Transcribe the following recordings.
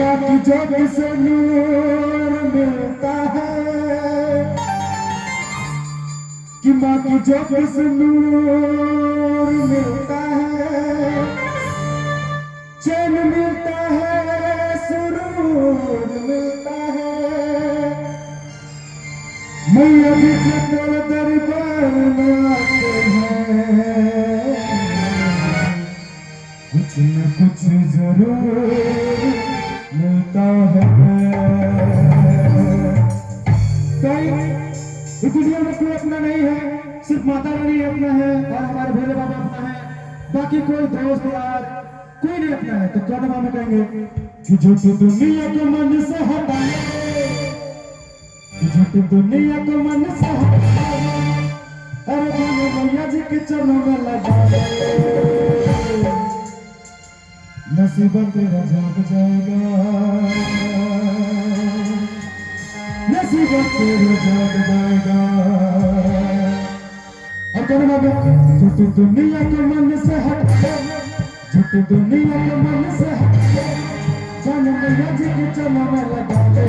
माँ की जग से नूर मिलता है, कि माँ की जग से नूर मिलता है, चैन मिलता है, सुरूर मिलता है। मैया भी तेरे दरबार में आते हैं, कुछ न कुछ जरूर मिलता है। इस दुनिया में कोई अपना नहीं है, सिर्फ माता रानी अपना है और हमारे भोले बाबा अपना है। बाकी कोई दोस्त यार कोई नहीं अपना है। तो क्या दबा में कहेंगे कि झूठ दुनिया को मन से हटाए, झूठ दुनिया को मन से हटाए, अरे भाने मैया जी के चरणों में लगा नसीब तेरा जाग जाएगा, नसीब तेरा जाग जाएगा। और कहना झूठ दुनिया के मन से हट, झूठ दुनिया के मन से हट, जाने मैया जी के चरणों में लगा ले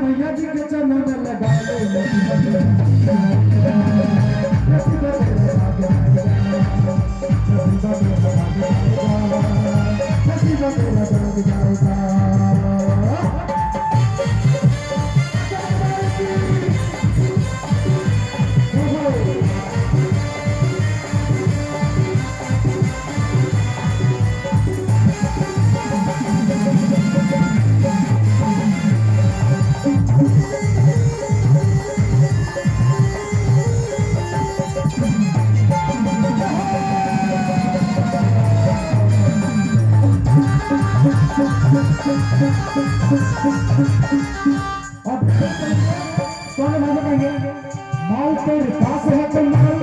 मैया जी के चरणों में लगा माल तेरे पास है तो माल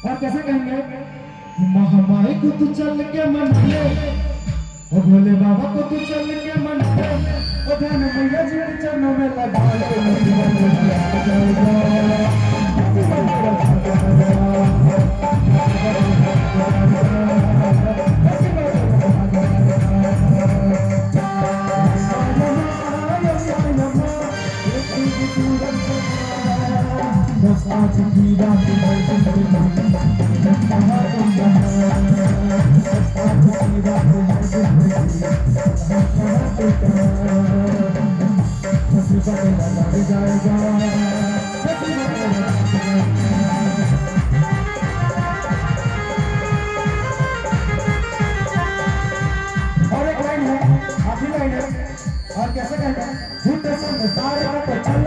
और कैसे कहेंगे महामारी को तू चल के मन ले, ओ भोले बाबा को तू चल के मन ले, ओ ध्यान मैया जी के चरणों में लगा बस आज की रात और एक लाइन है, आखिरी लाइन है। और कैसे कहता है झूठे संसार को चल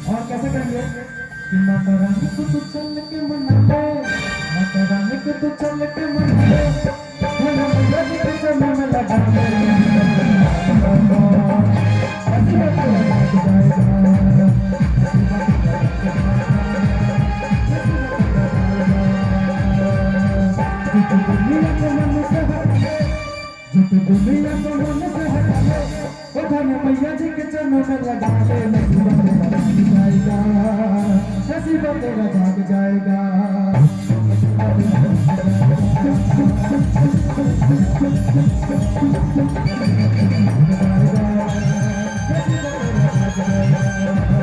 और कैसे करेंगे कि माता रानी को तू चल के मना ले, माता रानी को तू चल के मना ले, मैया जी के चरणों में लगा दुनिया को मन से हटा ले, मैया जी के चरणों में लगा ले, नसीब तेरा जाग जाएगा। नसीब तेरा जाग जाएगा।